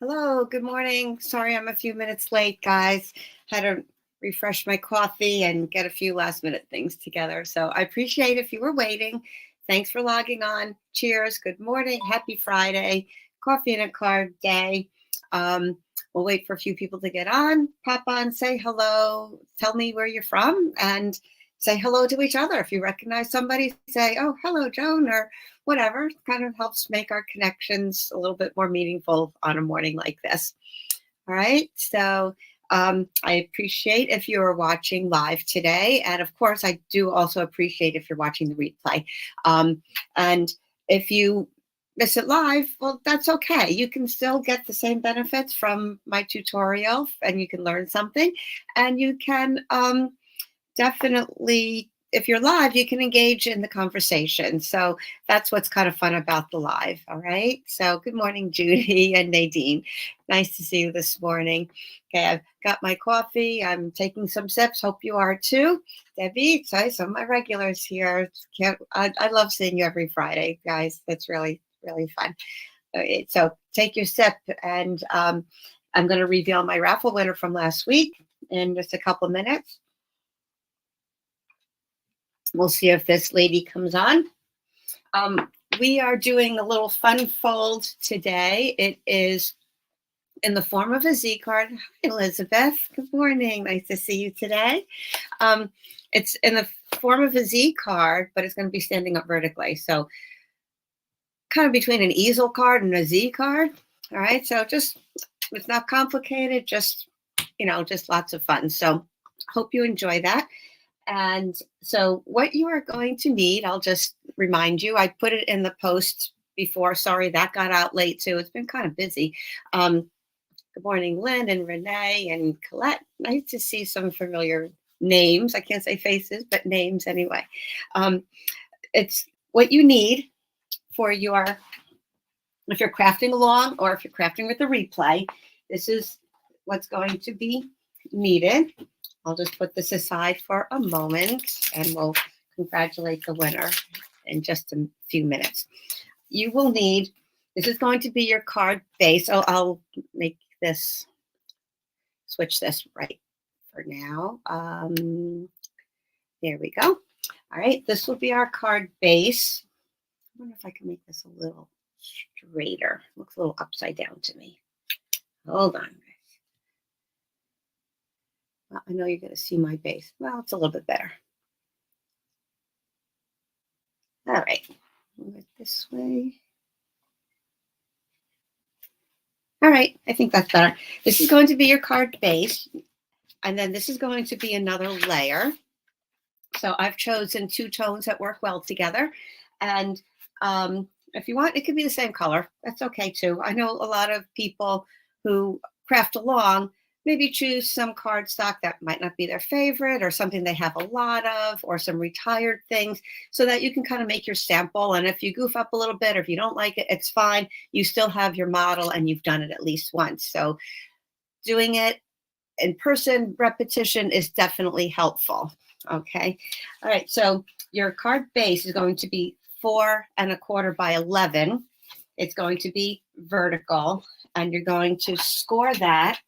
Hello, good morning. Sorry I'm a few minutes late, guys. Had to refresh my coffee and get a few last minute things together. So I appreciate if you were waiting. Thanks for logging on. Cheers. Good morning. Happy Friday. Coffee and a card day. Um, we'll wait for a few people to get on. Pop on, say hello, tell me where you're from, and say hello to each other. If you recognize somebody, say, oh, hello, Joan, or whatever. Kind of helps make our connections a little bit more meaningful on a morning like this. All right. So I appreciate if you're watching live today. And of course, I do also appreciate if you're watching the replay. And if you miss it live, well, that's okay. You can still get the same benefits from my tutorial and you can learn something. And you can definitely, if you're live, you can engage in the conversation. So that's what's kind of fun about the live. All right. So good morning, Judy and Nadine. Nice to see you this morning. Okay, I've got my coffee. I'm taking some sips. Hope you are too. Debbie, so some of my regulars here. I love seeing you every Friday, guys. That's really, really fun. Okay, so take your sip, and I'm going to reveal my raffle winner from last week in just a couple minutes. We'll see if this lady comes on. We are doing a little fun fold today. It is in the form of a Z card. Hi, Elizabeth. Good morning. Nice to see you today. It's in the form of a Z card, but it's going to be standing up vertically. So kind of between an easel card and a Z card. All right. So just, it's not complicated, just lots of fun. So hope you enjoy that. And so what you are going to need, I'll just remind you, I put it in the post before. Sorry, that got out late too. It's been kind of busy. Good morning, Lynn and Renee and Colette. Nice to see some familiar names. I can't say faces, but names anyway. It's what you need for your, if you're crafting along or if you're crafting with the replay, this is what's going to be needed. I'll just put this aside for a moment and we'll congratulate the winner in just a few minutes. You will need, this is going to be your card base. So I'll make this, switch this right for now. There we go. All right, this will be our card base. I wonder if I can make this a little straighter. Looks a little upside down to me. Hold on. I know you're going to see my base. Well, it's a little bit better. All right, move it this way. All right, I think that's better. This is going to be your card base, and then this is going to be another layer. So I've chosen two tones that work well together. And if you want, it could be the same color. That's okay too. I know a lot of people who craft along maybe choose some cardstock that might not be their favorite or something they have a lot of or some retired things so that you can kind of make your sample. And if you goof up a little bit or if you don't like it, it's fine. You still have your model and you've done it at least once. So doing it in person, repetition is definitely helpful. Okay. All right. So your card base is going to be 4 1/4 by 11. It's going to be vertical and you're going to score that.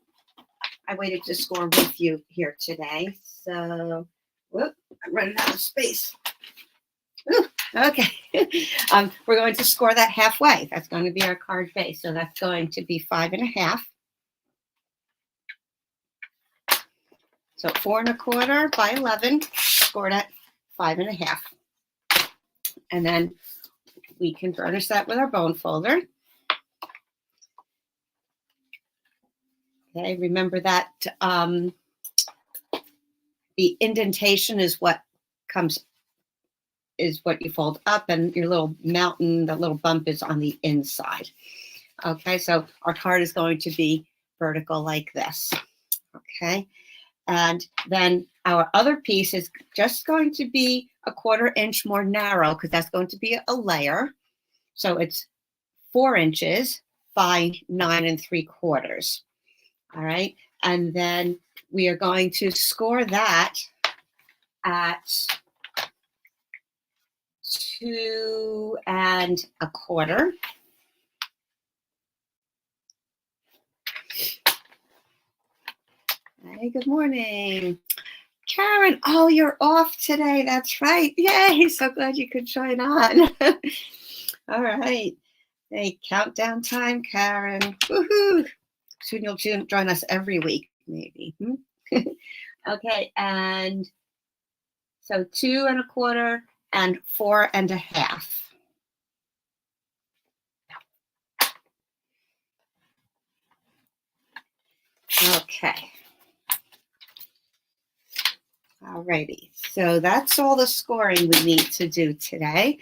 I waited to score with you here today. So, whoop, I'm running out of space. Ooh, okay. We're going to score that halfway. That's going to be our card base. So that's going to be 5 1/2. So 4 1/4 by 11, scored at 5 1/2. And then we can furnish that with our bone folder. Okay, remember that the indentation is what you fold up, and your little mountain, the little bump is on the inside. Okay, so our card is going to be vertical like this. Okay, and then our other piece is just going to be 1/4 inch more narrow because that's going to be a layer. So it's 4 inches by 9 3/4. All right. And then we are going to score that at 2 1/4. Okay, good morning. Karen, oh, you're off today. That's right. Yay, so glad you could join on. All right. Hey, countdown time, Karen. Woohoo. Soon you'll join us every week, maybe. Okay, and so 2 1/4 and 4 1/2. Okay. Alrighty. So that's all the scoring we need to do today.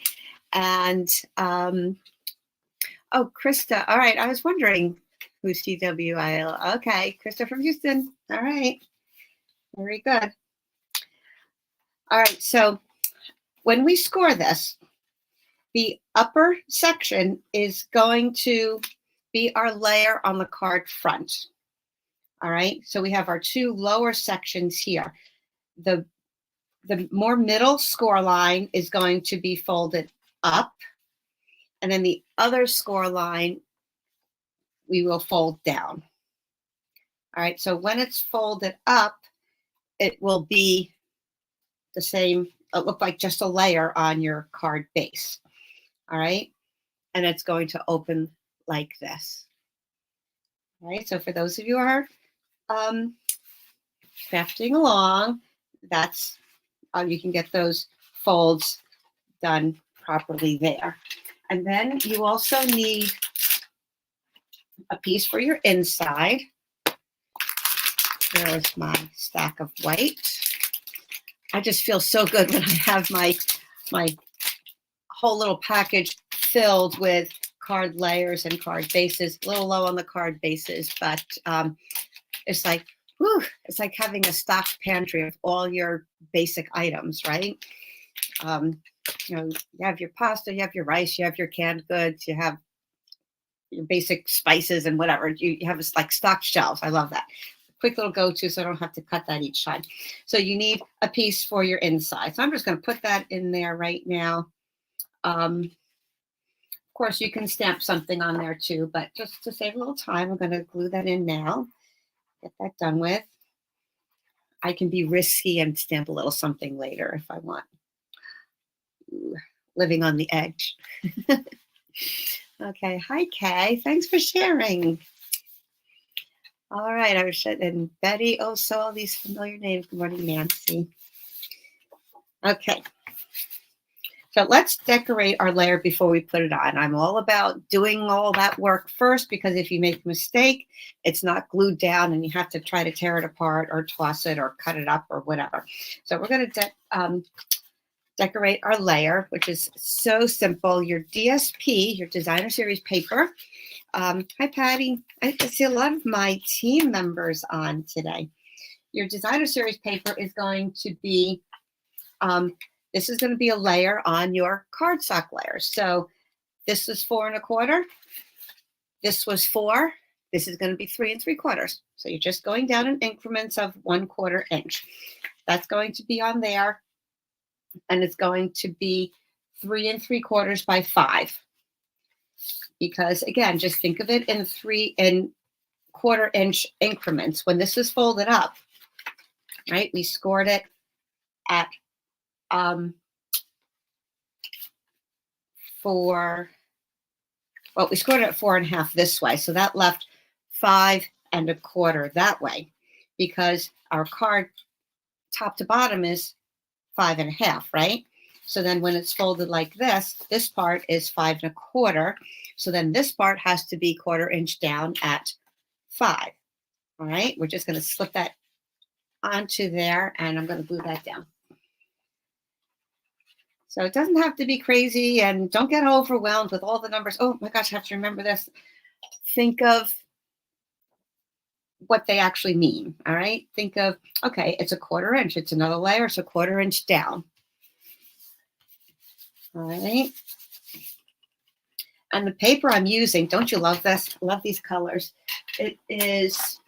And oh, Krista. All right. I was wondering who's CWIL. Okay, Krista from Houston. All right. Very good. All right. So when we score this, the upper section is going to be our layer on the card front. All right. So we have our 2 lower sections here. The more middle score line is going to be folded up. And then the other score line, we will fold down. All right. So when it's folded up, it will be the same. It'll look like just a layer on your card base. All right. And it's going to open like this. All right. So for those of you who are crafting along, that's you can get those folds done properly there. And then you also need a piece for your inside. There's my stack of white. I just feel so good when I have my whole little package filled with card layers and card bases. A little low on the card bases, but it's like, whew, it's like having a stocked pantry of all your basic items, right? You know, you have your pasta, you have your rice, you have your canned goods, you have your basic spices and whatever. You have like stocked shelves. I love that. Quick little go-to, so I don't have to cut that each time. So you need a piece for your inside. So I'm just going to put that in there right now. Of course, you can stamp something on there too, but just to save a little time, I'm going to glue that in now. Get that done with. I can be risky and stamp a little something later if I want. Ooh, living on the edge. Okay. Hi, Kay. Thanks for sharing. All right. I was and Betty. Oh, so all these familiar names. Good morning, Nancy. Okay. So let's decorate our layer before we put it on. I'm all about doing all that work first, because if you make a mistake, it's not glued down and you have to try to tear it apart or toss it or cut it up or whatever. So we're going to decorate our layer, which is so simple. Your DSP, your designer series paper. Hi, Patty. I see a lot of my team members on today. Your designer series paper is going to be, this is going to be a layer on your cardstock layer. So this is 4 1/4. This was 4. This is going to be 3 3/4. So you're just going down in increments of 1/4 inch. That's going to be on there. And it's going to be 3 3/4 by 5. Because again, just think of it in 3 1/4 inch increments. When this is folded up, right? We scored it at we scored it at 4 1/2 this way. So that left 5 1/4 that way, because our card top to bottom is 5 1/2, right? So then when it's folded like this part is 5 1/4. So then this part has to be 1/4 inch down at 5. All right. We're just going to slip that onto there, and I'm going to glue that down. So it doesn't have to be crazy, and don't get overwhelmed with all the numbers. Oh my gosh, I have to remember this. Think of what they actually mean. All right. Think of, okay, it's a 1/4 inch. It's another layer. It's a 1/4 inch down. All right. And the paper I'm using, don't you love this? I love these colors. It is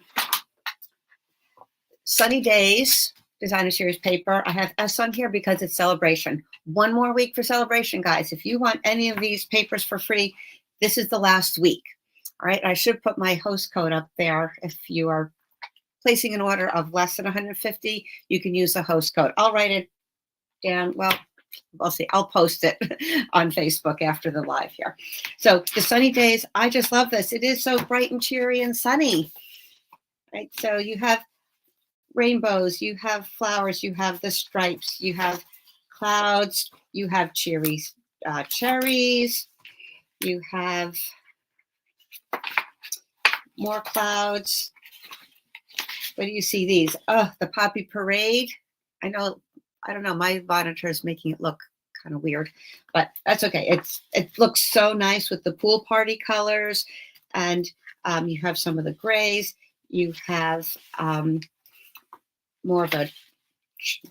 Sunny Days Designer Series paper. I have S on here because it's celebration. 1 more week for celebration, guys. If you want any of these papers for free, this is the last week. All right. I should put my host code up there if you are placing an order of less than 150, you can use the host code. I'll write it down. Well, we'll see. I'll post it on Facebook after the live here. So the sunny days, I just love this. It is so bright and cheery and sunny. Right? So you have rainbows, you have flowers, you have the stripes, you have clouds, you have cherries, you have more clouds. What do you see these? Oh, the Poppy Parade. I don't know, my monitor is making it look kind of weird, but that's okay. It looks so nice with the pool party colors, and you have some of the grays. You have more of a,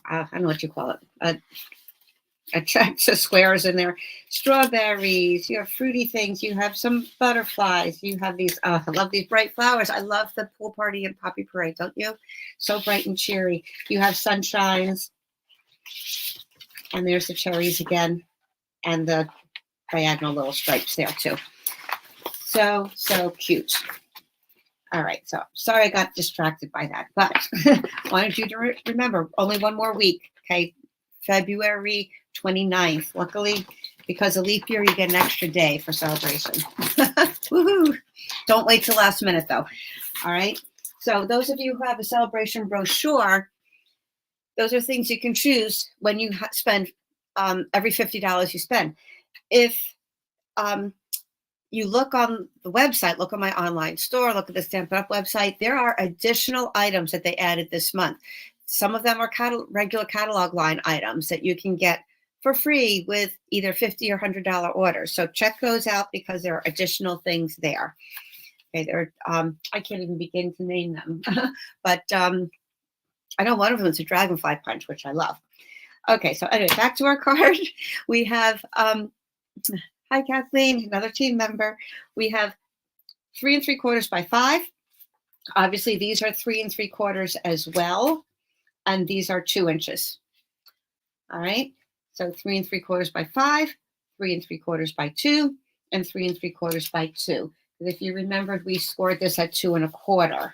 I don't know what you call it, a checks of squares in there. Strawberries, you have fruity things, you have some butterflies, you have these, I love these bright flowers. I love the pool party and Poppy Parade, don't you? So bright and cheery. You have sunshines, and there's the cherries again, and the diagonal little stripes there too. So cute. All right, so sorry I got distracted by that, but I wanted you to remember, only one more week, okay? February 29th. Luckily, because of leap year, you get an extra day for celebration. Woohoo! Don't wait till last minute, though. All right? So those of you who have a celebration brochure, those are things you can choose when you spend every $50 you spend. If you look on the website, look on my online store, look at the Stampin' Up! Website, there are additional items that they added this month. Some of them are regular catalog line items that you can get for free with either $50 or $100 orders. So check those out because there are additional things there. Okay, I can't even begin to name them, but I know one of them is a Dragonfly Punch, which I love. Okay, so anyway, back to our card. We have, hi Kathleen, another team member. We have 3 3/4 by 5. Obviously, these are 3 3/4 as well, and these are 2 inches. All right, so 3 3/4 by 5, 3 3/4 by 2, and 3 3/4 by 2. If you remembered, we scored this at 2 1/4,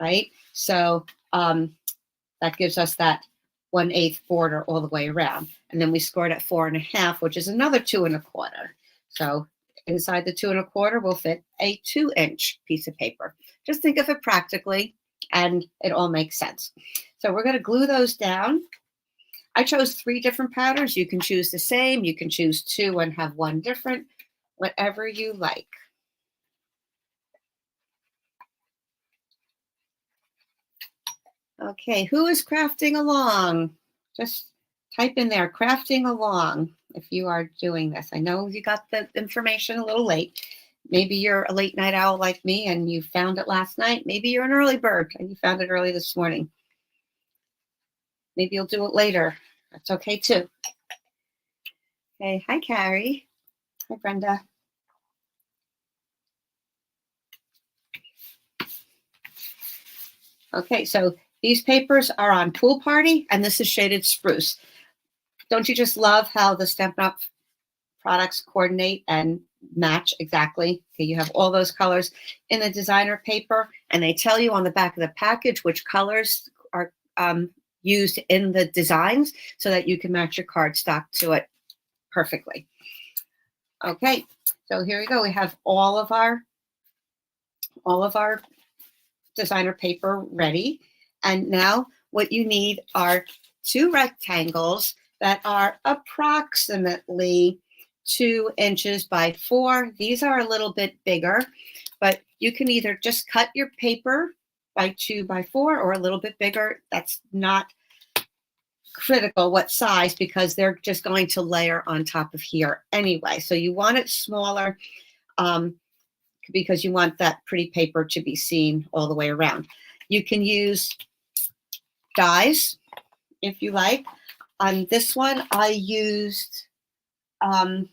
right? So that gives us that 1/8 border all the way around. And then we scored at 4 1/2, which is another 2 1/4. So inside the 2 1/4 will fit a 2-inch piece of paper. Just think of it practically, and it all makes sense. So we're going to glue those down. I chose 3 different patterns. You can choose the same. You can choose 2 and have 1 different, whatever you like. Okay, who is crafting along? Just type in there, crafting along, if you are doing this. I know you got the information a little late. Maybe you're a late night owl like me and you found it last night. Maybe you're an early bird and you found it early this morning. Maybe you'll do it later. That's okay too. Okay, hi Carrie. Hi Brenda. Okay, so these papers are on Pool Party, and this is shaded spruce. Don't you just love how the Stampin' Up! Products coordinate and match exactly? Okay, you have all those colors in the designer paper, and they tell you on the back of the package which colors are used in the designs so that you can match your cardstock to it perfectly. Okay, so here we go. We have all of our designer paper ready. And now what you need are 2 rectangles that are approximately 2 inches by 4. These are a little bit bigger, but you can either just cut your paper by 2 by 4 or a little bit bigger. That's not critical what size because they're just going to layer on top of here anyway. So you want it smaller because you want that pretty paper to be seen all the way around. You can use dies if you like. On this one, I used where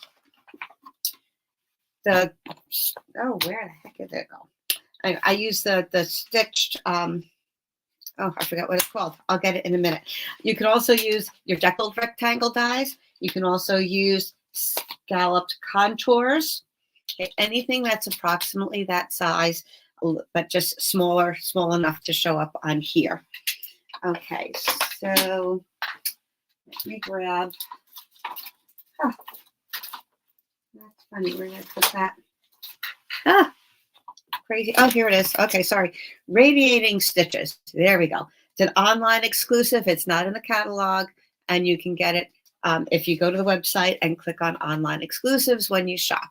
the heck did it go? I used the stitched, I forgot what it's called. I'll get it in a minute. You can also use your deckled rectangle dies. You can also use scalloped contours. Okay, anything that's approximately that size but just smaller, small enough to show up on here. Okay, so let me grab, oh, that's funny, where did I put that? Ah, crazy. Oh, here it is. Okay, sorry. Radiating Stitches. There we go. It's an online exclusive. It's not in the catalog, and you can get it if you go to the website and click on online exclusives when you shop.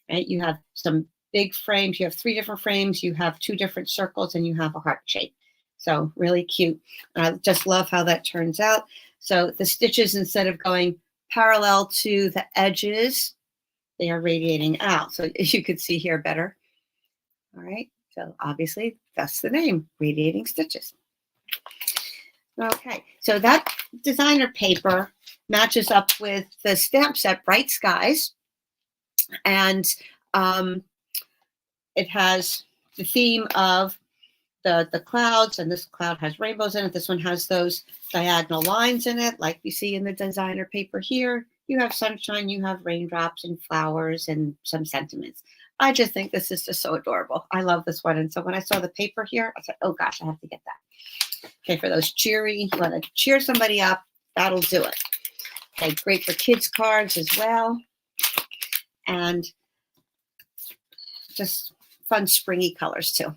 Right? You have some big frames. You have 3 different frames. You have 2 different circles, and you have a heart shape. So really cute. I just love how that turns out. So the stitches, instead of going parallel to the edges, they are radiating out. So you could see here better. All right, so obviously that's the name, Radiating Stitches. Okay, so that designer paper matches up with the stamp set, Bright Skies, and it has the theme of the clouds, and this cloud has rainbows in it. This one has those diagonal lines in it, like you see in the designer paper here. You have sunshine, you have raindrops and flowers and some sentiments. I just think this is just so adorable. I love this one. And so when I saw the paper here, I said, oh gosh, I have to get that. Okay, for those cheery, you want to cheer somebody up, that'll do it. Okay, great for kids' cards as well. And just fun springy colors too.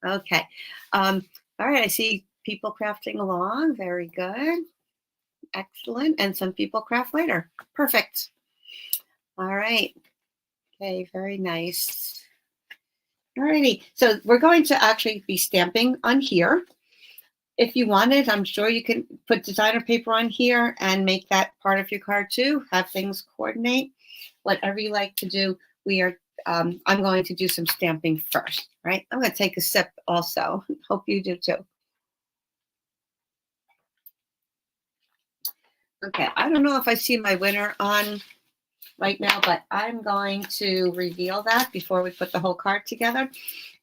Okay. All right, I see people crafting along. Very good. Excellent. And some people craft later. Perfect. All right. Okay, very nice. All righty. So we're going to actually be stamping on here. If you wanted, I'm sure you can put designer paper on here and make that part of your card too. Have things coordinate. Whatever you like to do. We are I'm going to do some stamping first, right? I'm going to take a sip also. Hope you do too. Okay, I don't know if I see my winner on right now, but I'm going to reveal that before we put the whole card together.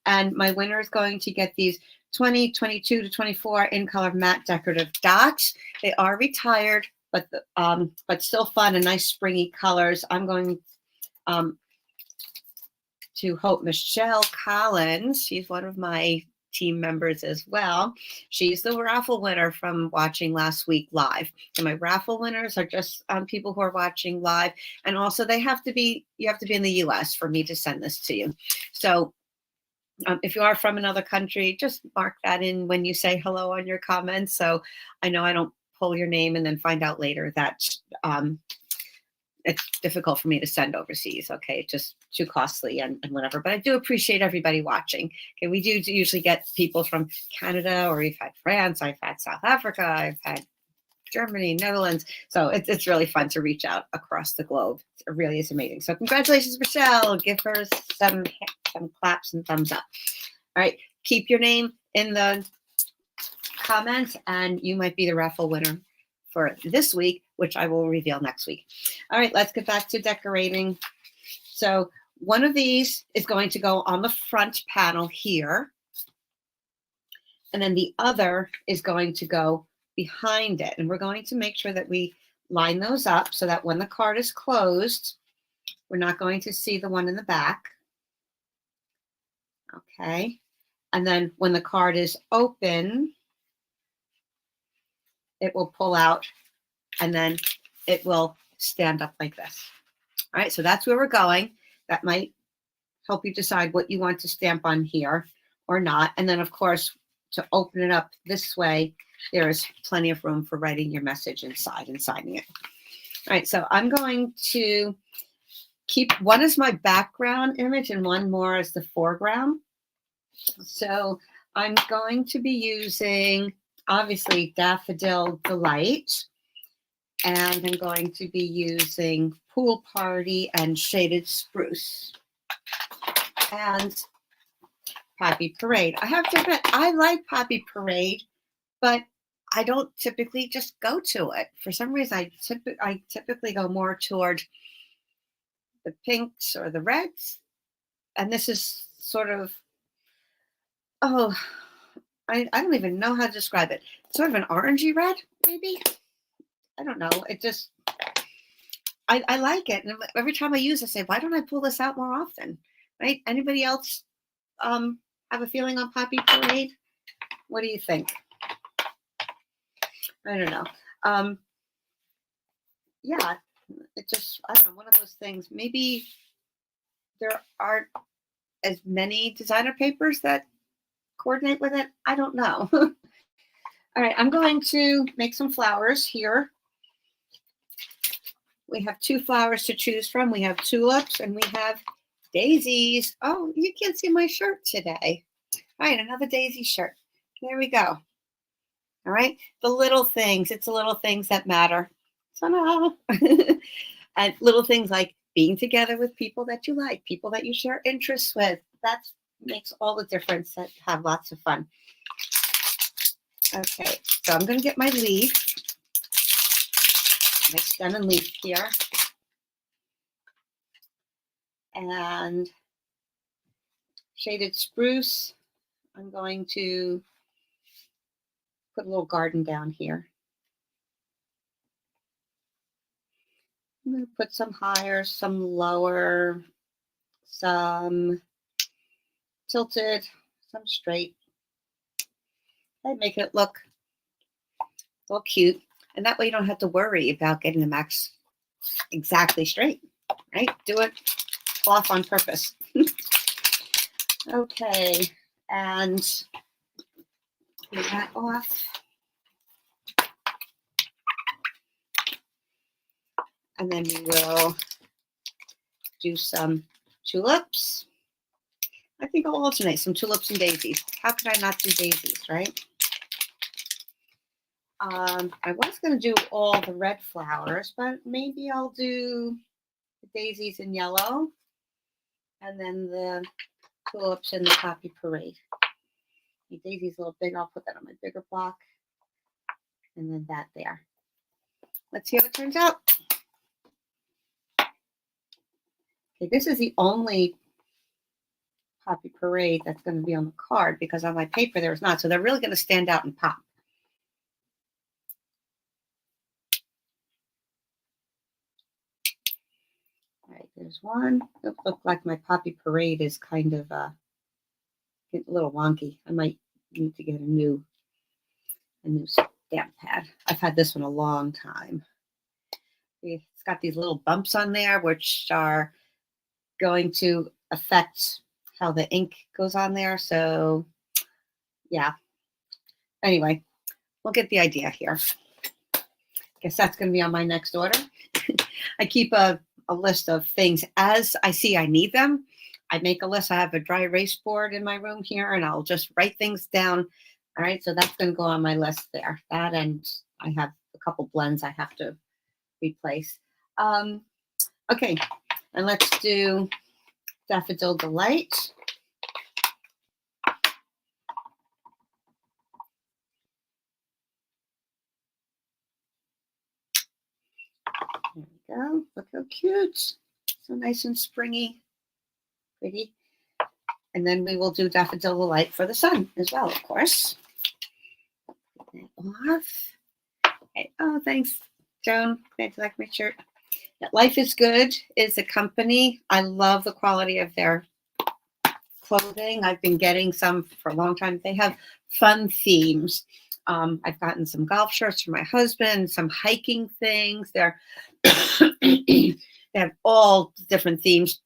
And my winner is going to get these 20, 22 to 24 in color matte decorative dots. They are retired, but still fun and nice springy colors. I'm going to hope Michelle Collins. She's one of my team members as well. She's the raffle winner from watching last week live. And my raffle winners are just people who are watching live. And also you have to be in the US for me to send this to you. So if you are from another country, just mark that in when you say hello on your comments. So I know I don't pull your name and then find out later that it's difficult for me to send overseas. Okay, it's just too costly and whatever. But I do appreciate everybody watching. Okay, we do usually get people from Canada, or we've had France, I've had South Africa, I've had Germany, Netherlands. So it's really fun to reach out across the globe. It really is amazing. So congratulations, Michelle. Give her some claps and thumbs up. All right, keep your name in the comments, and you might be the raffle winner for this week, which I will reveal next week. All right, let's get back to decorating. So one of these is going to go on the front panel here. And then the other is going to go behind it. And we're going to make sure that we line those up so that when the card is closed, we're not going to see the one in the back. Okay. And then when the card is open, it will pull out and then it will stand up like this. All right, so that's where we're going. That might help you decide what you want to stamp on here or not. And then, of course, to open it up this way, there is plenty of room for writing your message inside and signing it. All right, so I'm going to keep one as my background image and one more as the foreground. So I'm going to be using, obviously, Daffodil Delight. And I'm going to be using Pool Party and Shaded Spruce. And Poppy Parade. I like Poppy Parade, but I don't typically just go to it. For some reason, I typically go more toward the pinks or the reds. And this is sort of, I don't even know how to describe it. Sort of an orangey red, maybe? I don't know. It just, I like it. And every time I use it, I say, why don't I pull this out more often? Right? Anybody else have a feeling on Poppy Parade? What do you think? I don't know. Yeah, it just, I don't know, one of those things. Maybe there aren't as many designer papers that coordinate with it. I don't know. All right, I'm going to make some flowers here. We have 2 flowers to choose from. We have tulips and we have daisies. Oh, you can't see my shirt today. All right, another daisy shirt. There we go. All right, the little things. It's the little things that matter. So no. And little things like being together with people that you like, people that you share interests with. That makes all the difference. That have lots of fun. Okay, so I'm going to get my leaf, my stem and leaf here. And shaded spruce, I'm going to put a little garden down here. I'm going to put some higher, some lower, some tilted, some straight. I make it look all cute. And that way you don't have to worry about getting the max exactly straight, right? Do it off on purpose. Okay, and clean that off. And then we will do some tulips. I think I'll alternate some tulips and daisies. How could I not do daisies, right? I was going to do all the red flowers, but maybe I'll do the daisies in yellow and then the tulips in the Poppy Parade. The daisy's a little big. I'll put that on my bigger block and then that there. Let's see how it turns out. Okay, this is the only Poppy Parade that's going to be on the card because on my paper there's not. So they're really going to stand out and pop. All right, there's one. It looks like my Poppy Parade is kind of a little wonky. I might need to get a new stamp pad. I've had this one a long time. It's got these little bumps on there, which are going to affect how the ink goes on there. So, yeah. Anyway, we'll get the idea here. Guess that's going to be on my next order. I keep a list of things as I see I need them. I make a list. I have a dry erase board in my room here, and I'll just write things down. All right, so that's going to go on my list there. That, and I have a couple blends I have to replace. Okay, and let's do Daffodil Delight. There we go. Look how cute. So nice and springy. Pretty. And then we will do Daffodil Delight for the sun as well, of course. Put that off. Okay. Oh, thanks, Joan. Thanks, like my shirt. Life is Good is a company. I love the quality of their clothing. I've been getting some for a long time. They have fun themes. I've gotten some golf shirts for my husband, some hiking things. They have all different themes.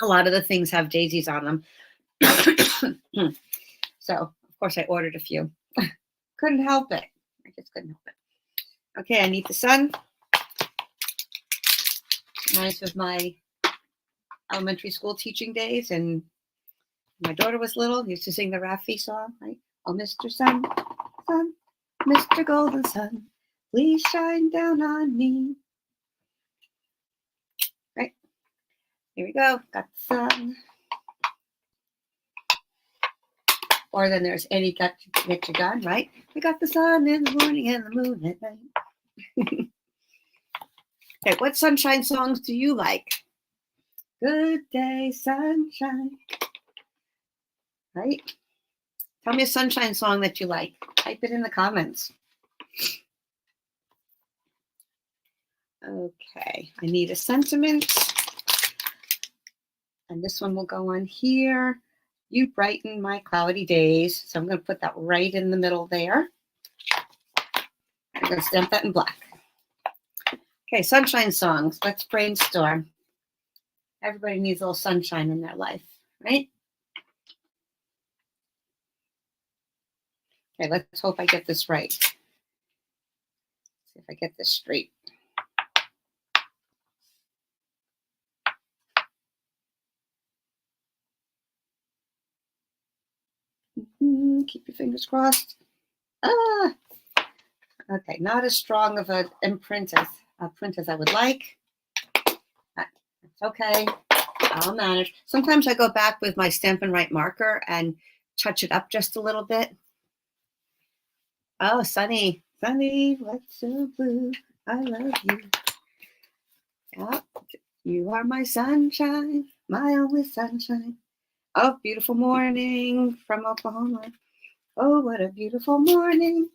A lot of the things have daisies on them. So, of course, I ordered a few. Couldn't help it. I just couldn't help it. Okay, I need the sun. Reminds me of my elementary school teaching days, and my daughter was little. Used to sing the Raffi song, right? Oh, Mr. Sun, Sun, Mr. Golden Sun, please shine down on me. Right, here we go. Got the sun. Or then there's Eddie Got to Get Your Gun, right? We got the sun in the morning and the moon at night. Okay, what sunshine songs do you like? Good day, sunshine. Right? Tell me a sunshine song that you like. Type it in the comments. Okay, I need a sentiment. And this one will go on here. You brighten my cloudy days. So I'm going to put that right in the middle there. I'm going to stamp that in black. Okay, sunshine songs. Let's brainstorm. Everybody needs a little sunshine in their life, right? Okay, let's hope I get this right. See if I get this straight. Keep your fingers crossed. Ah, okay, not as strong of an imprint as print as I would like. It's okay. I'll manage. Sometimes I go back with my Stampin' Write marker and touch it up just a little bit. Oh, Sunny, Sunny, what's so blue? I love you. Yeah, you are my sunshine, my only sunshine. Oh, beautiful morning from Oklahoma. Oh, what a beautiful morning.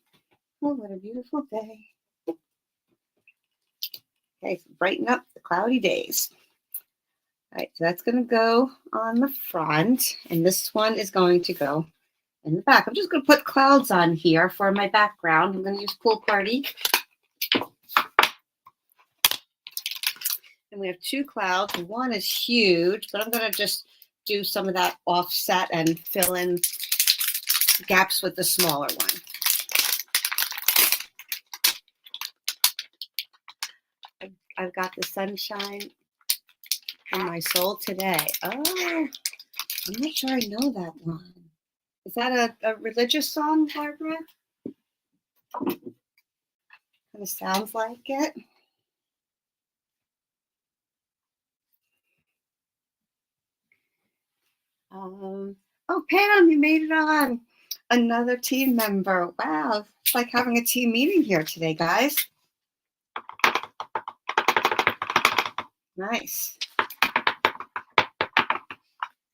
Oh, what a beautiful day. Okay, so brighten up the cloudy days. All right, so that's going to go on the front, and this one is going to go in the back. I'm just going to put clouds on here for my background. I'm going to use Pool Party. And we have two clouds. One is huge, but I'm going to just do some of that offset and fill in gaps with the smaller one. I've got the sunshine in my soul today. Oh, I'm not sure I know that one. Is that a religious song, Barbara? Kind of sounds like it. Oh, Pam, you made it on. Another team member. Wow, it's like having a team meeting here today, guys. Nice.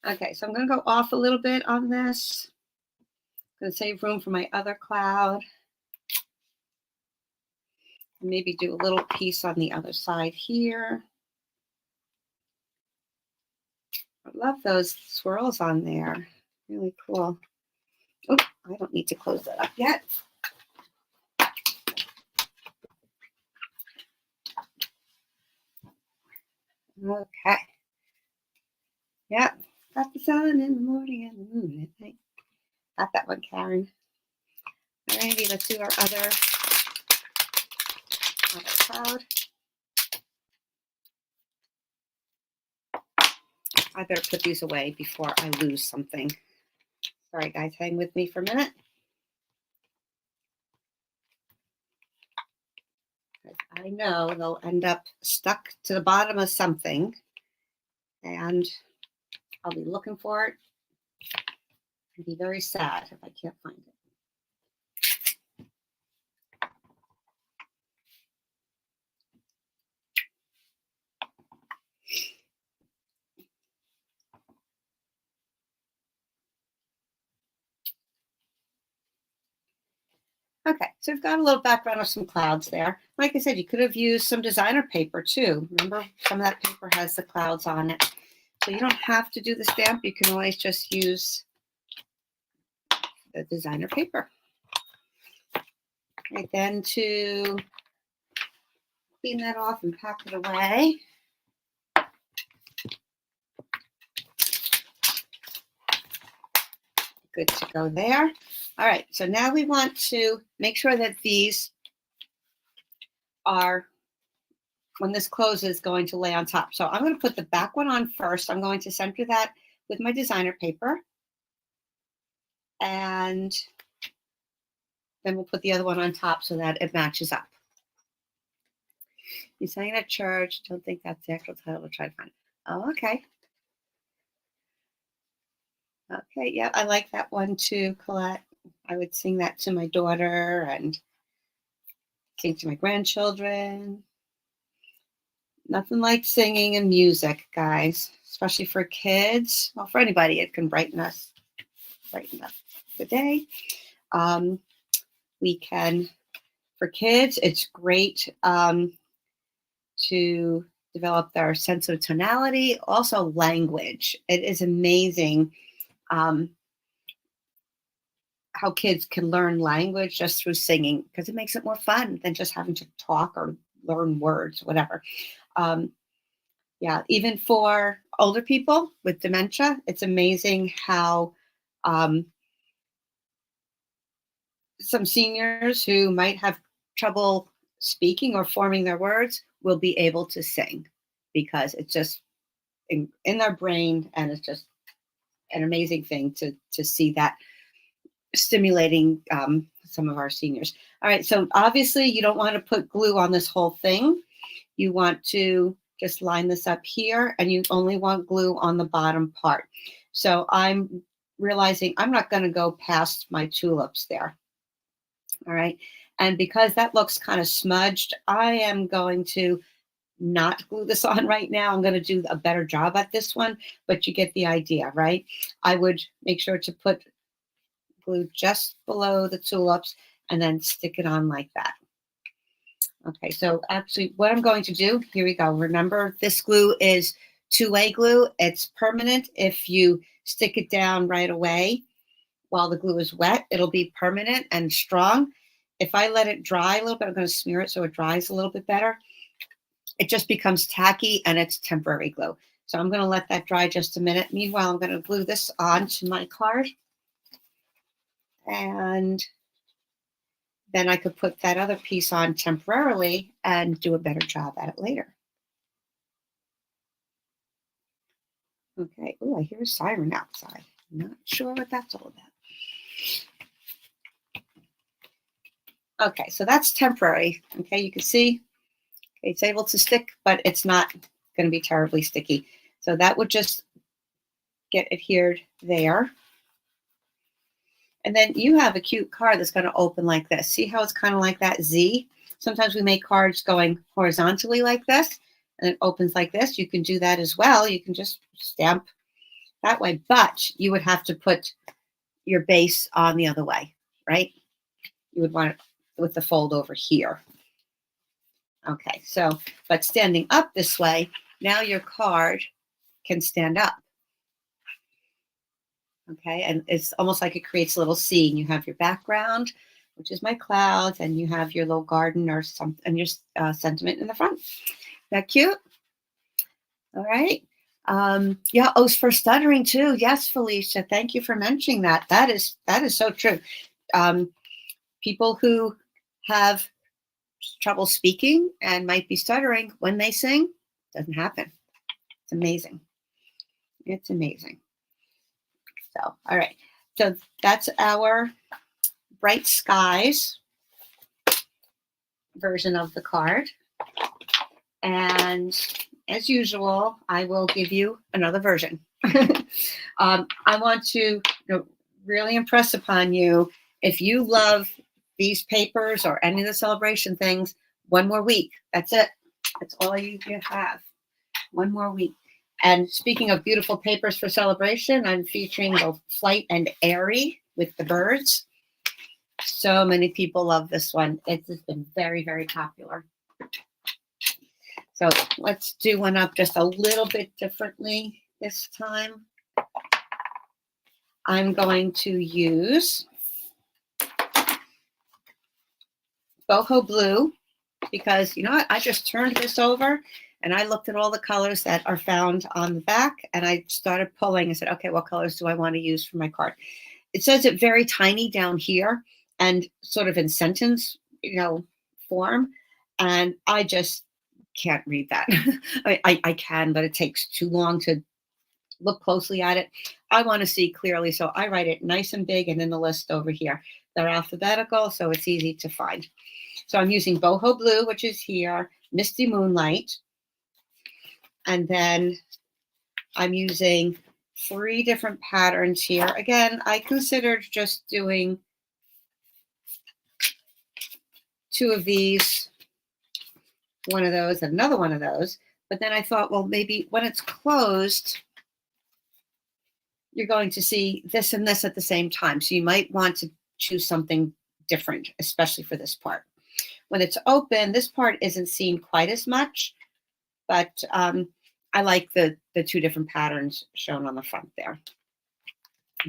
Okay, so I'm going to go off a little bit on this. I'm going to save room for my other cloud. Maybe do a little piece on the other side here. I love those swirls on there. Really cool. Oh, I don't need to close that up yet. Okay. Yeah, got the sun in the morning and the moon at night. Got that one, Karen. Alrighty, let's do our other cloud. I better put these away before I lose something. Sorry, guys, hang with me for a minute. I know they'll end up stuck to the bottom of something, and I'll be looking for it and be very sad if I can't find it. Okay, so we've got a little background of some clouds there. Like I said, you could have used some designer paper too. Remember, some of that paper has the clouds on it. So you don't have to do the stamp. You can always just use the designer paper. Right, then to clean that off and pack it away. Good to go there. All right, so now we want to make sure that these are, when this closes, going to lay on top. So I'm going to put the back one on first. I'm going to center that with my designer paper. And then we'll put the other one on top so that it matches up. You sang at church. Don't think that's the actual title. We'll try to find it. Oh, okay. Okay, yeah, I like that one too, Colette. I would sing that to my daughter and sing to my grandchildren. Nothing like singing and music, guys, especially for kids. Well, for anybody, it can brighten up the day. We can, for kids, it's great to develop their sense of tonality, also language. It is amazing how kids can learn language just through singing because it makes it more fun than just having to talk or learn words, whatever. Um, yeah, even for older people with dementia, it's amazing how um, some seniors who might have trouble speaking or forming their words will be able to sing because it's just in their brain, and it's just an amazing thing to see that stimulating some of our seniors. All right, so obviously you don't want to put glue on this whole thing. You want to just line this up here, and you only want glue on the bottom part. So I'm realizing I'm not going to go past my tulips there. All right, and because that looks kind of smudged, I am going to not glue this on right now. I'm going to do a better job at this one, but you get the idea, right? I would make sure to put glue just below the tulips and then stick it on like that. Okay, so actually what I'm going to do, here we go. Remember, this glue is two-way glue. It's permanent. If you stick it down right away while the glue is wet, it'll be permanent and strong. If I let it dry a little bit, I'm going to smear it so it dries a little bit better. It just becomes tacky and it's temporary glue. So I'm going to let that dry just a minute. Meanwhile, I'm going to glue this onto my card. And then I could put that other piece on temporarily and do a better job at it later. Okay. Oh, I hear a siren outside. Not sure what that's all about. Okay, so that's temporary. Okay, you can see it's able to stick, but it's not going to be terribly sticky. So that would just get adhered there. And then you have a cute card that's going to open like this. See how it's kind of like that Z? Sometimes we make cards going horizontally like this, and it opens like this. You can do that as well. You can just stamp that way, but you would have to put your base on the other way, right? You would want it with the fold over here. Okay, so, but standing up this way, now your card can stand up. Okay, and it's almost like it creates a little scene. You have your background, which is my clouds, and you have your little garden or something, and your sentiment in the front. That cute? All right. Yeah. Oh, for stuttering too. Yes, Felicia. Thank you for mentioning that. That is so true. People who have trouble speaking and might be stuttering when they sing, doesn't happen. It's amazing. It's amazing. So, all right. So that's our Bright Skies version of the card. And as usual, I will give you another version. I want to really impress upon you, if you love these papers or any of the celebration things, one more week. That's it. That's all you have. One more week. And speaking of beautiful papers for celebration, I'm featuring both Flight and Airy with the birds. So many people love this one. It's been very, very popular. So let's do one up just a little bit differently this time. I'm going to use Boho Blue because, you know what, I just turned this over and I looked at all the colors that are found on the back and I started pulling and said, okay, what colors do I want to use for my card? It says it very tiny down here and sort of in sentence, form. And I just can't read that. I can, but it takes too long to look closely at it. I want to see clearly, so I write it nice and big and in the list over here. They're alphabetical, so it's easy to find. So I'm using Boho Blue, which is here, Misty Moonlight, and then I'm using 3 different patterns here. Again, I considered just doing 2 of these, one of those, and another one of those. But then I thought, well, maybe when it's closed, you're going to see this and this at the same time. So you might want to choose something different, especially for this part. When it's open, this part isn't seen quite as much, but I like the 2 different patterns shown on the front there.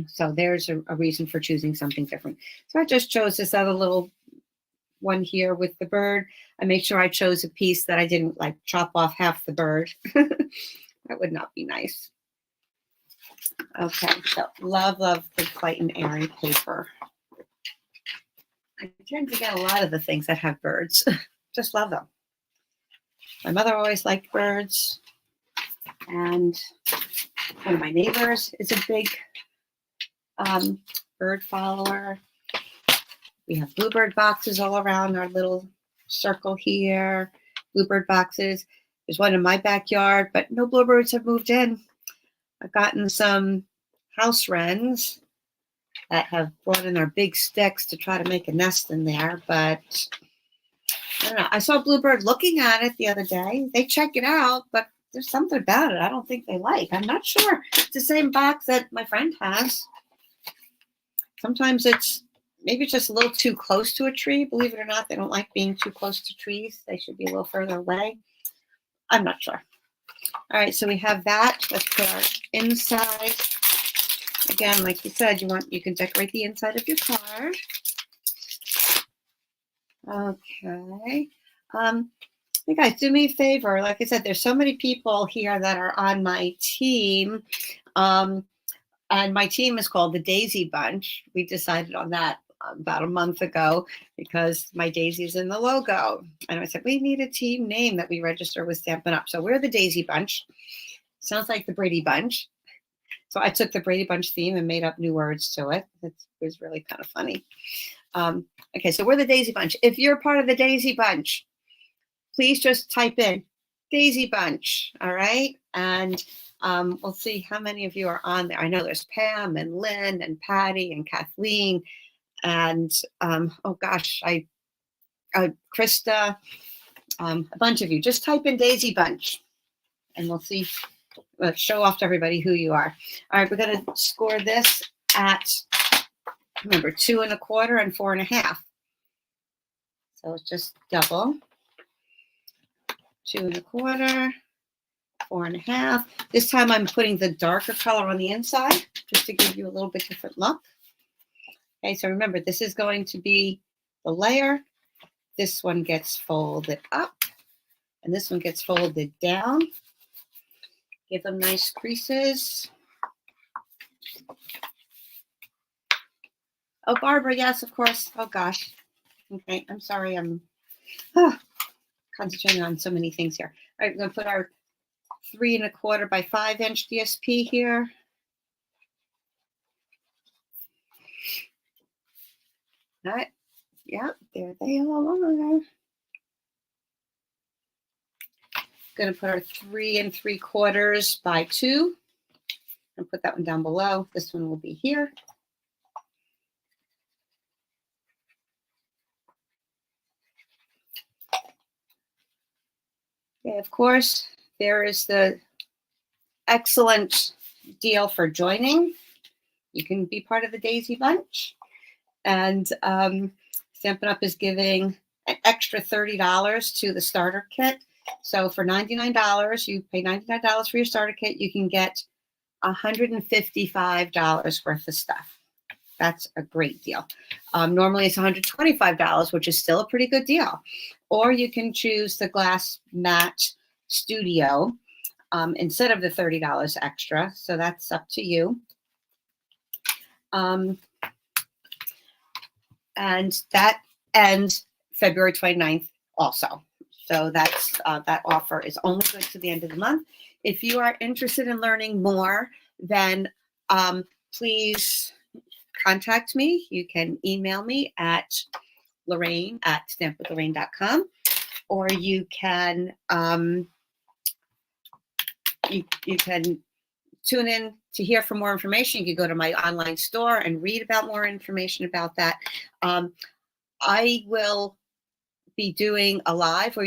So there's a reason for choosing something different. So I just chose this other little one here with the bird. I made sure I chose a piece that I didn't like chop off half the bird. That would not be nice. Okay, so love the Clayton Airy paper. I tend to get a lot of the things that have birds. Just love them. My mother always liked birds. And one of my neighbors is a big bird follower. We have bluebird boxes all around our little circle here. Bluebird boxes. There's one in my backyard, but no bluebirds have moved in. I've gotten some house wrens that have brought in their big sticks to try to make a nest in there, but I don't know. I saw a bluebird looking at it the other day. They check it out, but there's something about it I don't think they like. I'm not sure. It's the same box that my friend has. Sometimes maybe it's just a little too close to a tree. Believe it or not, they don't like being too close to trees. They should be a little further away. I'm not sure. All right, so we have that. Let's put our inside. Again, like you said, you can decorate the inside of your card. Okay. You guys, do me a favor. Like I said, there's so many people here that are on my team. And my team is called the Daisy Bunch. We decided on that about a month ago because my daisy's in the logo. And I said, we need a team name that we register with Stampin' Up. So we're the Daisy Bunch. Sounds like the Brady Bunch. So I took the Brady Bunch theme and made up new words to it. It was really kind of funny. Okay, so we're the Daisy Bunch. If you're part of the Daisy Bunch, please just type in Daisy Bunch, all right? And we'll see how many of you are on there. I know there's Pam and Lynn and Patty and Kathleen and oh gosh, Krista, a bunch of you. Just type in Daisy Bunch and we'll see, show off to everybody who you are. All right, we're gonna score this at, remember, 2 1/4 and 4 1/2. So it's just double. 2 1/4, 4 1/2. This time I'm putting the darker color on the inside just to give you a little bit different look. Okay, so remember, this is going to be the layer. This one gets folded up and this one gets folded down. Give them nice creases. Oh, Barbara, yes, of course. Oh gosh. Okay, I'm sorry. I'm concentrating on so many things here. All right, we're gonna put our 3 1/4 by 5 inch DSP here. All right, yeah, there they all are. Gonna put our 3 3/4 by 2 and put that one down below. This one will be here. Okay, of course, there is the excellent deal for joining. You can be part of the Daisy Bunch. And Stampin' Up! Is giving an extra $30 to the starter kit. So for $99, you pay $99 for your starter kit, you can get $155 worth of stuff. That's a great deal. Normally it's $125, which is still a pretty good deal. Or you can choose the Glass Mat Studio instead of the $30 extra. So that's up to you. And that ends February 29th also. So that's that offer is only good to the end of the month. If you are interested in learning more, then please contact me. You can email me at Lorraine@stampwithlorraine.com, or you can you can tune in to hear for more information. You can go to my online store and read about more information about that. I will be doing a live where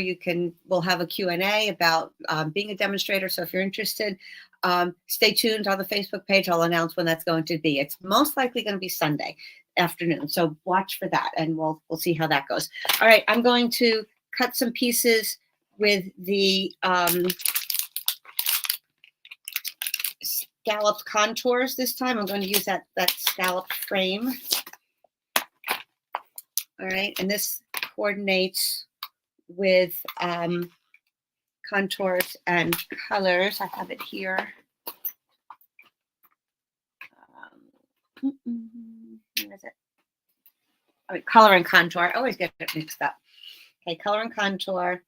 we'll have a Q&A about being a demonstrator. So if you're interested, stay tuned on the Facebook page. I'll announce when that's going to be. It's most likely going to be Sunday afternoon. So watch for that and we'll see how that goes. All right, I'm going to cut some pieces with the scalloped contours this time. I'm going to use that scalloped frame. All right, and this coordinates with contours and colors. I have it here. Where is it? Oh, wait, color and contour. I always get it mixed up. Okay, color and contour.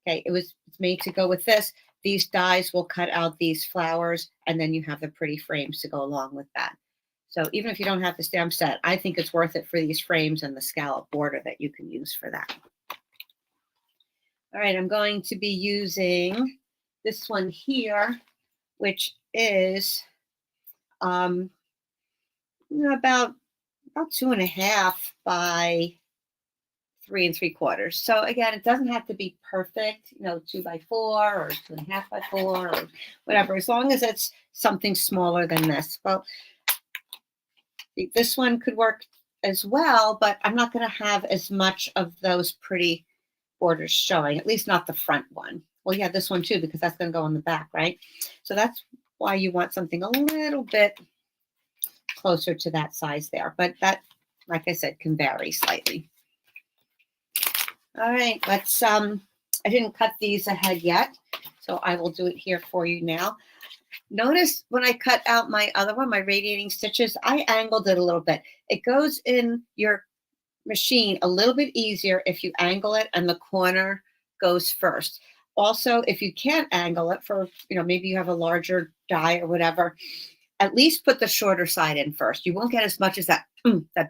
Okay, it's made to go with this. These dies will cut out these flowers, and then you have the pretty frames to go along with that. So even if you don't have the stamp set, I think it's worth it for these frames and the scallop border that you can use for that. All right, I'm going to be using this one here, which is about 2.5 by 3 3/4. So again, it doesn't have to be perfect, 2 by 4 or 2.5 by 4 or whatever, as long as it's something smaller than this. Well, this one could work as well, but I'm not going to have as much of those pretty borders showing, at least not the front one. Well, yeah, this one too, because that's going to go on the back, right? So that's why you want something a little bit closer to that size there. But that, like I said, can vary slightly. All right, let's, I didn't cut these ahead yet, so I will do it here for you now. Notice when I cut out my other one, my radiating stitches, I angled it a little bit. It goes in your machine a little bit easier if you angle it and the corner goes first. Also, if you can't angle it for, maybe you have a larger die or whatever, at least put the shorter side in first. You won't get as much as that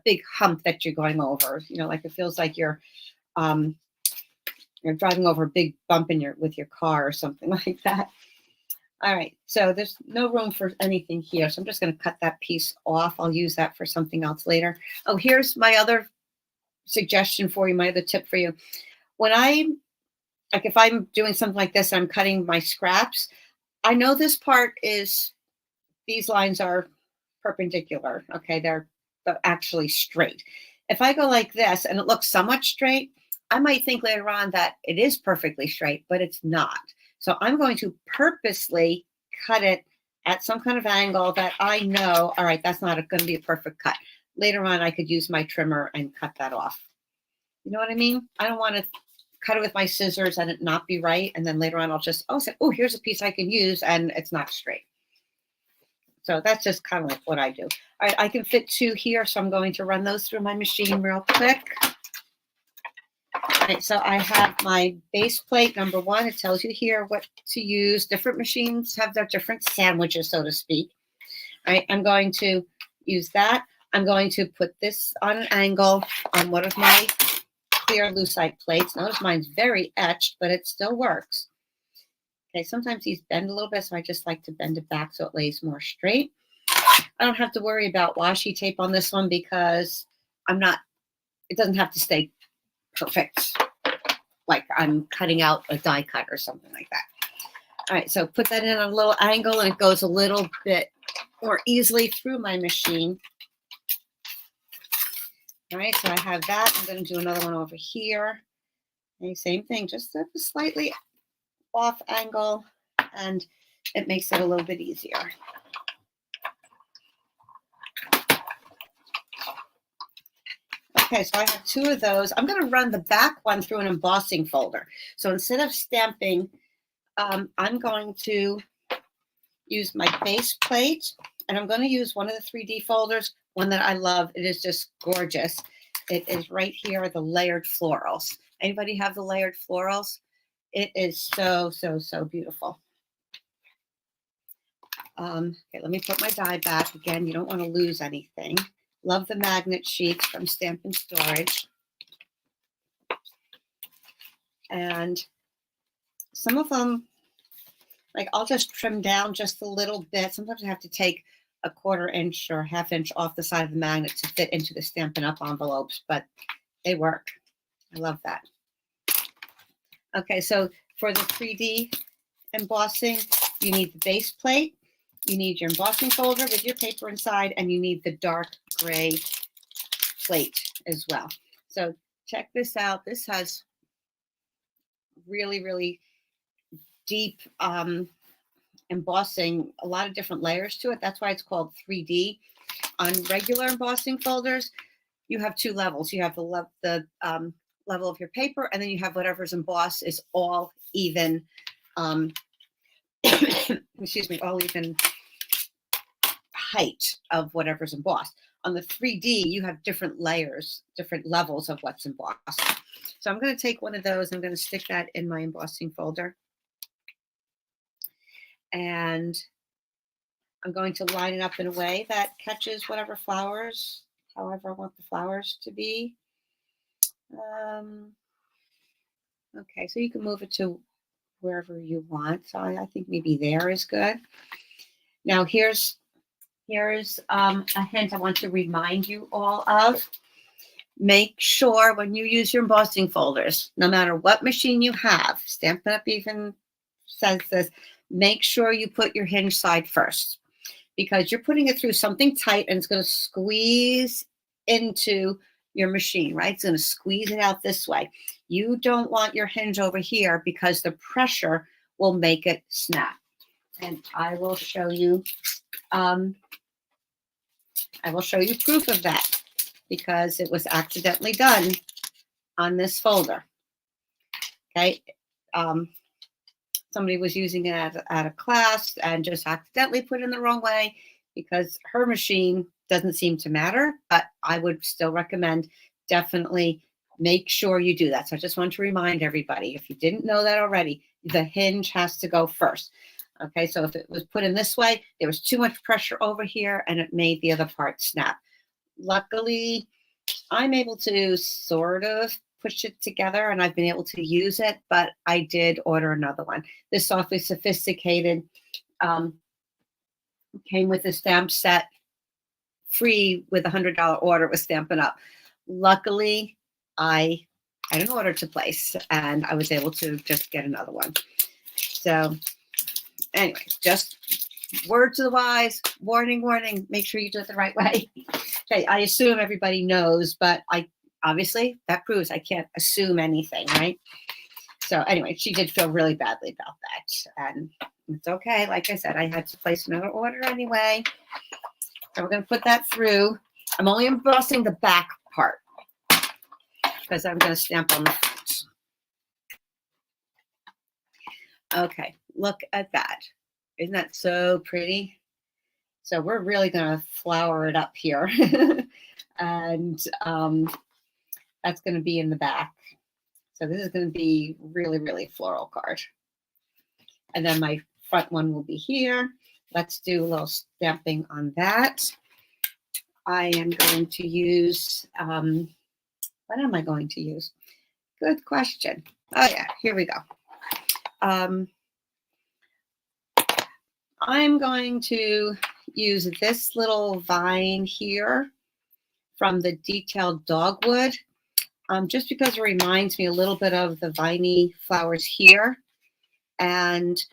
big hump that you're going over. Like it feels like you're driving over a big bump with your car or something like that. All right, so there's no room for anything here, so I'm just going to cut that piece off. I'll use that for something else later. Oh, here's my other suggestion for you, my other tip for you. When if I'm doing something like this, I'm cutting my scraps, I know this part these lines are perpendicular, okay? They're actually straight. If I go like this and it looks somewhat straight, I might think later on that it is perfectly straight, but it's not. So I'm going to purposely cut it at some kind of angle that I know, all right, that's not going to be a perfect cut. Later on, I could use my trimmer and cut that off. You know what I mean? I don't want to cut it with my scissors and it not be right. And then later on, I'll just, say, oh, here's a piece I can use, and it's not straight. So that's just kind of like what I do. All right, I can fit 2 here, so I'm going to run those through my machine real quick. All right, so I have my base plate, number 1. It tells you here what to use. Different machines have their different sandwiches, so to speak. All right, I'm going to use that. I'm going to put this on an angle on one of my clear lucite plates. Notice mine's very etched, but it still works. Okay, sometimes these bend a little bit, so I just like to bend it back so it lays more straight. I don't have to worry about washi tape on this one because it doesn't have to stay perfect, like I'm cutting out a die cut or something like that. All right, so put that in a little angle and it goes a little bit more easily through my machine. All right, so I have that. I'm going to do another one over here. Okay, same thing, just a slightly off angle, and it makes it a little bit easier. Okay, so I have 2 of those. I'm going to run the back one through an embossing folder. So instead of stamping, I'm going to use my base plate, and I'm going to use one of the 3D folders, one that I love. It is just gorgeous. It is right here, the layered florals. Anybody have the layered florals? It is so, so, so beautiful. Okay, let me put my die back. Again, you don't want to lose anything. Love the magnet sheets from Stampin' Storage. And some of them, like I'll just trim down just a little bit. Sometimes I have to take a 1/4 inch or 1/2 inch off the side of the magnet to fit into the Stampin' Up! Envelopes, but they work. I love that. Okay, so for the 3D embossing, you need the base plate, you need your embossing folder with your paper inside, and you need the dark gray plate as well. So check this out. This has really, really deep embossing a lot of different layers to it. That's why it's called 3D. On regular embossing folders, you have two levels. You have the level of your paper, and then you have whatever's embossed is all even, excuse me, all even height of whatever's embossed. On the 3D, you have different layers, different levels of what's embossed. So I'm going to take one of those. I'm going to stick that in my embossing folder. And I'm going to line it up in a way that catches whatever flowers, however I want the flowers to be. Okay, so you can move it to wherever you want. So I think maybe there is good. Now here's a hint I want to remind you all of. Make sure when you use your embossing folders, no matter what machine you have, Stampin' Up! Even says this, make sure you put your hinge side first, because you're putting it through something tight and it's going to squeeze into your machine, right? It's going to squeeze it out this way. You don't want your hinge over here because the pressure will make it snap. And I will show you proof of that, because it was accidentally done on this folder. Okay. Somebody was using it at a class and just accidentally put it in the wrong way, because her machine doesn't seem to matter, but I would still recommend definitely make sure you do that. So I just want to remind everybody, if you didn't know that already, the hinge has to go first. Okay, so if it was put in this way, there was too much pressure over here and it made the other part snap. Luckily, I'm able to sort of push it together and I've been able to use it, but I did order another one. This Softly Sophisticated came with a stamp set free with a $100 order with Stampin' Up. Luckily, I had an order to place and I was able to just get another one. So anyway, just word to the wise, warning, warning, make sure you do it the right way. Okay, I assume everybody knows, but obviously that proves I can't assume anything, right? So anyway, she did feel really badly about that, and it's okay. Like I said, I had to place another order anyway. So we're going to put that through. I'm only embossing the back part because I'm going to stamp on the front. Okay, look at that. Isn't that so pretty? So we're really going to flower it up here. And that's going to be in the back. So this is going to be really, really floral card. And then my front one will be here. Let's do a little stamping on that. I am going to use, what am I going to use? Good question. Oh yeah, here we go. I'm going to use this little vine here from the Detailed Dogwood, just because it reminds me a little bit of the viney flowers here. And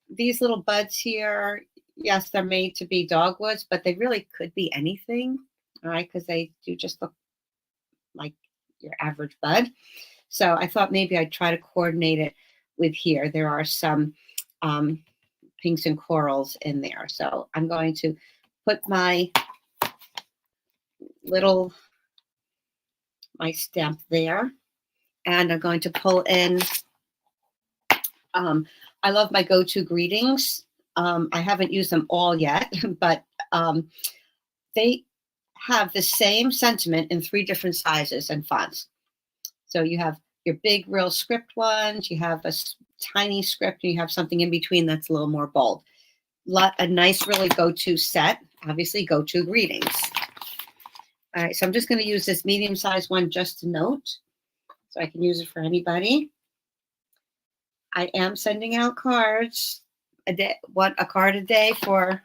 these little buds here, yes, they're made to be dogwoods, but they really could be anything, all right, because they do just look like your average bud. So I thought maybe I'd try to coordinate it with here. There are some pinks and corals in there. So I'm going to put my stamp there, and I'm going to pull in, I love my go-to greetings. I haven't used them all yet, but they have the same sentiment in 3 different sizes and fonts. So you have your big, real script ones, you have a tiny script, and you have something in between that's a little more bold. A nice, really go-to set, obviously go-to greetings. All right, so I'm just going to use this medium-sized one just to note, so I can use it for anybody. I am sending out cards a day, a card a day for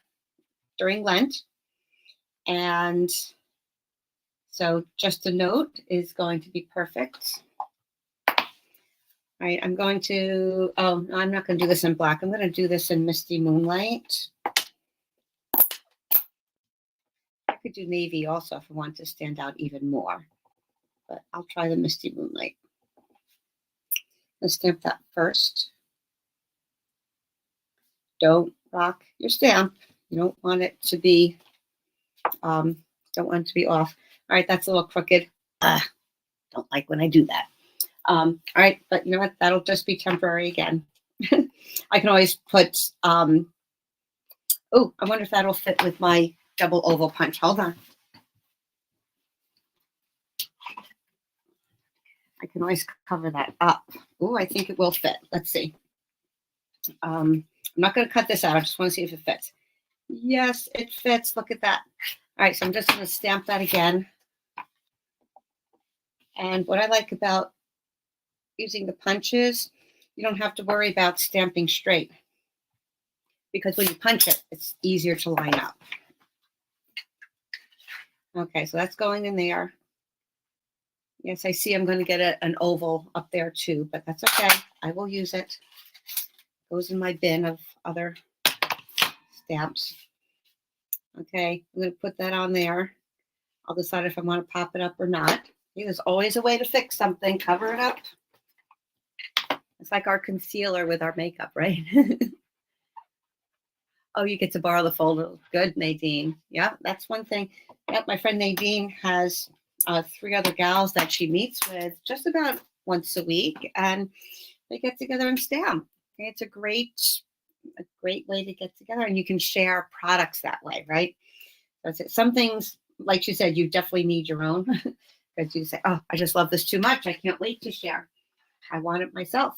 during Lent. And so just a note is going to be perfect. All right, I'm going to, oh, no, I'm not going to do this in black. I'm going to do this in Misty Moonlight. I could do navy also if I want to stand out even more, but I'll try the Misty Moonlight. Let's stamp that first. Don't rock your stamp. You don't want it to be, don't want it to be off. All right, that's a little crooked. Don't like when I do that. All right, but you know what? That'll just be temporary again. I can always put, oh, I wonder if that'll fit with my double oval punch. Hold on. I can always cover that up. Oh, I think it will fit. Let's see. I'm not going to cut this out. I just want to see if it fits. Yes, it fits. Look at that. All right, so I'm just going to stamp that again. And what I like about using the punches, you don't have to worry about stamping straight, because when you punch it, it's easier to line up. Okay, so that's going in there. Yes, I see I'm going to get an oval up there too, but that's okay. I will use it. Goes in my bin of other stamps. Okay, I'm going to put that on there. I'll decide if I want to pop it up or not. There's always a way to fix something. Cover it up. It's like our concealer with our makeup, right? Oh, you get to borrow the folder. Good, Nadine. Yeah, that's one thing. Yep, my friend Nadine has 3 other gals that she meets with just about once a week, and they get together and stamp. And it's a great way to get together, and you can share products that way, right? That's it. Some things, like you said, you definitely need your own, because you say, "Oh, I just love this too much. I can't wait to share. I want it myself."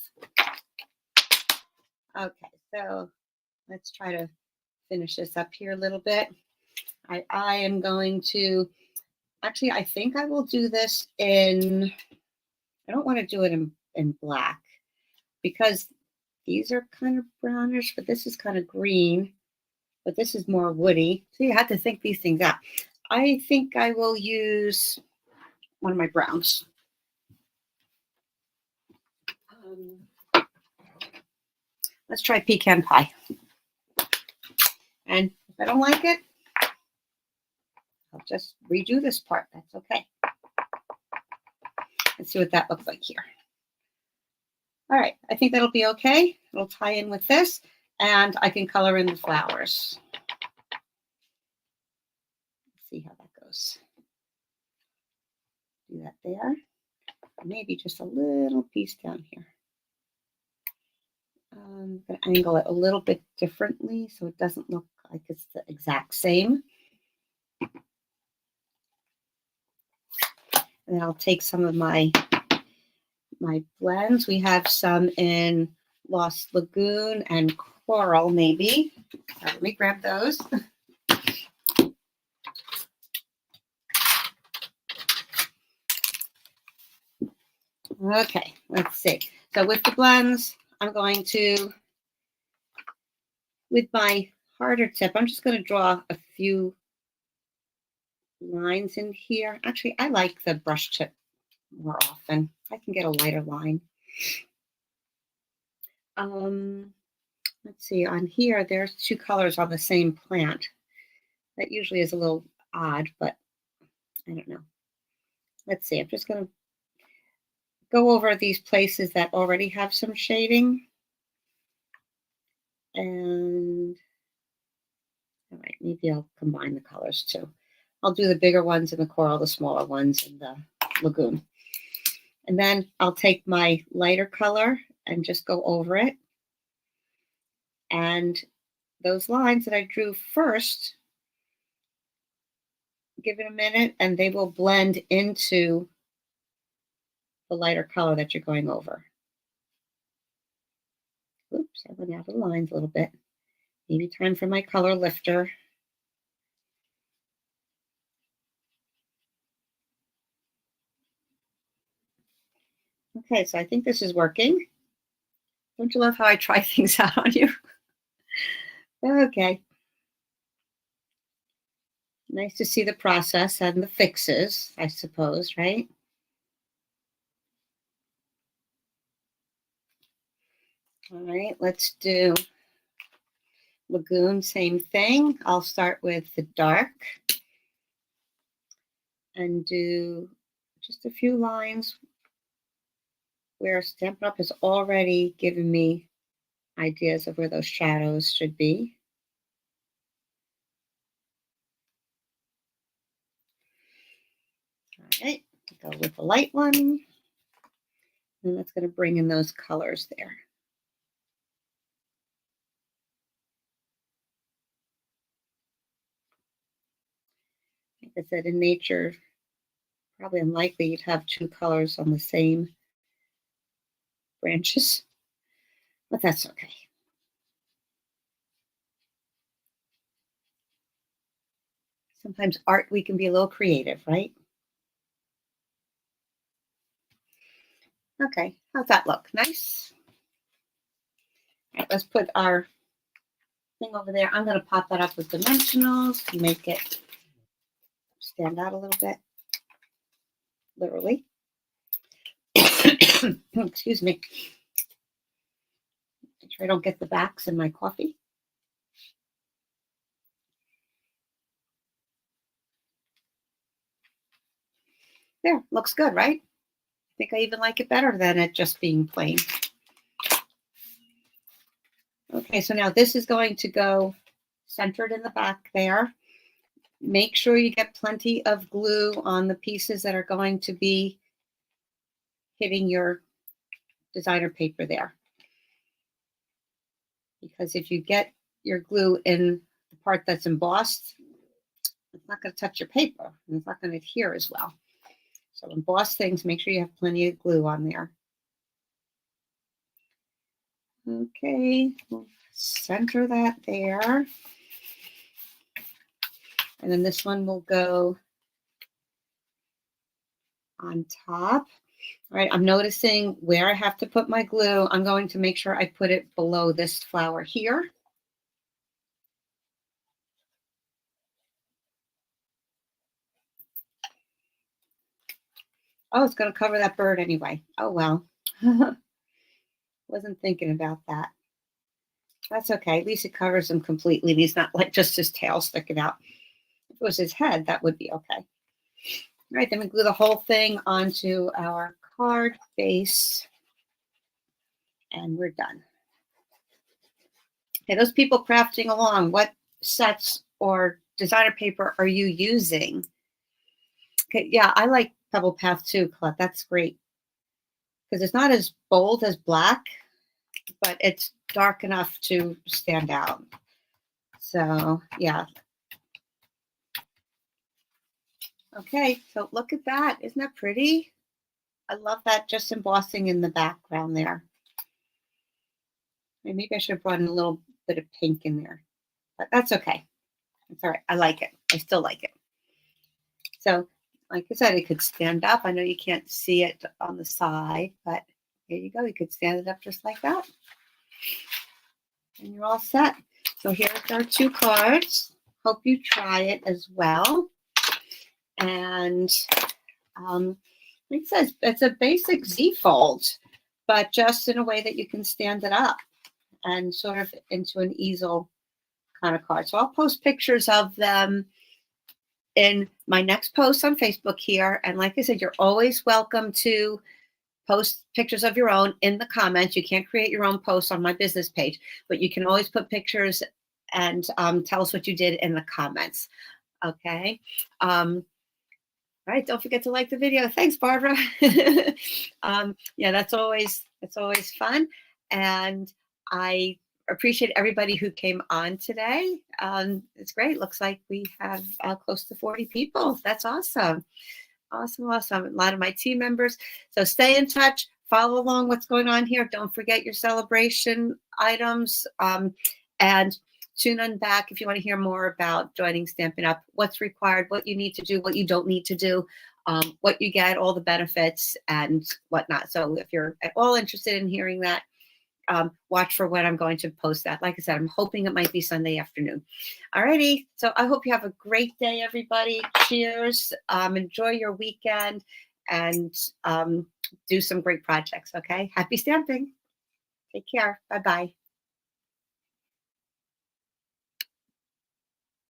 Okay, so let's try to finish this up here a little bit. I am going to, actually, I think I will do this in, I don't want to do it in black, because these are kind of brownish, but this is kind of green, but this is more woody. So you have to think these things out. I think I will use one of my browns. Let's try pecan pie. And if I don't like it, I'll just redo this part. That's okay. Let's see what that looks like here. All right, I think that'll be okay. It'll tie in with this, and I can color in the flowers. Let's see how that goes. Do that there. Maybe just a little piece down here. I'm going to angle it a little bit differently so it doesn't look like it's the exact same. And then I'll take some of my blends. We have some in Lost Lagoon and Coral, maybe. Let me grab those. Okay, let's see. So with the blends, I'm going to, with my harder tip, I'm just going to draw a few lines in here. Actually, I like the brush tip more often. I can get a lighter line. Let's see, on here, there's 2 colors on the same plant. That usually is a little odd, but I don't know. Let's see, I'm just going to go over these places that already have some shading. And, all right, maybe I'll combine the colors too. I'll do the bigger ones in the coral, the smaller ones in the lagoon. And then I'll take my lighter color and just go over it. And those lines that I drew first, give it a minute, and they will blend into the lighter color that you're going over. Oops, I went out of the lines a little bit. Maybe time for my color lifter. Okay, so I think this is working. Don't you love how I try things out on you? Okay. Nice to see the process and the fixes, I suppose, right? All right, let's do Lagoon, same thing. I'll start with the dark and do just a few lines where Stampin' Up! Has already given me ideas of where those shadows should be. Go with the light one. And that's going to bring in those colors there. Like I said, in nature, probably unlikely you'd have two colors on the same branches, but that's okay. Sometimes art, we can be a little creative, right? Okay, how's that look? Nice? All right, let's put our thing over there. I'm going to pop that up with dimensionals to make it stand out a little bit, literally. Excuse me. Make sure I don't get the backs in my coffee. There, looks good, right? I think I even like it better than it just being plain. Okay, so now this is going to go centered in the back there. Make sure you get plenty of glue on the pieces that are going to be hitting your designer paper there. Because if you get your glue in the part that's embossed, it's not going to touch your paper and it's not going to adhere as well. So embossed things, make sure you have plenty of glue on there. Okay, we'll center that there. And then this one will go on top. All right, I'm noticing where I have to put my glue. I'm going to make sure I put it below this flower here. Oh, it's going to cover that bird anyway. Oh, well. Wasn't thinking about that. That's okay. At least it covers him completely. And he's not like just his tail sticking out. If it was his head, that would be okay. All right, then we glue the whole thing onto our card base. And we're done. Okay, those people crafting along, what sets or designer paper are you using? Okay, yeah, I like Pebble Path too, Colette. That's great. Because it's not as bold as black, but it's dark enough to stand out. So, yeah. Okay, so look at that. Isn't that pretty? I love that just embossing in the background there. Maybe I should have brought in a little bit of pink in there, but that's okay. It's all right. I like it. I still like it. So, like I said, it could stand up. I know you can't see it on the side, but there you go. You could stand it up just like that. And you're all set. So here's our two cards. Hope you try it as well. And it says it's a basic Z fold, but just in a way that you can stand it up and sort of into an easel kind of card. So I'll post pictures of them in my next post on Facebook here. And like I said, you're always welcome to post pictures of your own in the comments. You can't create your own posts on my business page, but you can always put pictures and tell us what you did in the comments. Okay. All right. Don't forget to like the video. Thanks, Barbara. Yeah, that's always fun. And I appreciate everybody who came on today. It's great. Looks like we have close to 40 people. That's awesome. Awesome. A lot of my team members. So stay in touch. Follow along what's going on here. Don't forget your celebration items. And tune in back if you want to hear more about joining Stampin' Up, what's required, what you need to do, what you don't need to do, what you get, all the benefits and whatnot. So if you're at all interested in hearing that, watch for when I'm going to post that. Like I said, I'm hoping it might be Sunday afternoon. All righty. So I hope you have a great day, everybody. Cheers. Enjoy your weekend and do some great projects. Okay. Happy stamping. Take care. Bye-bye.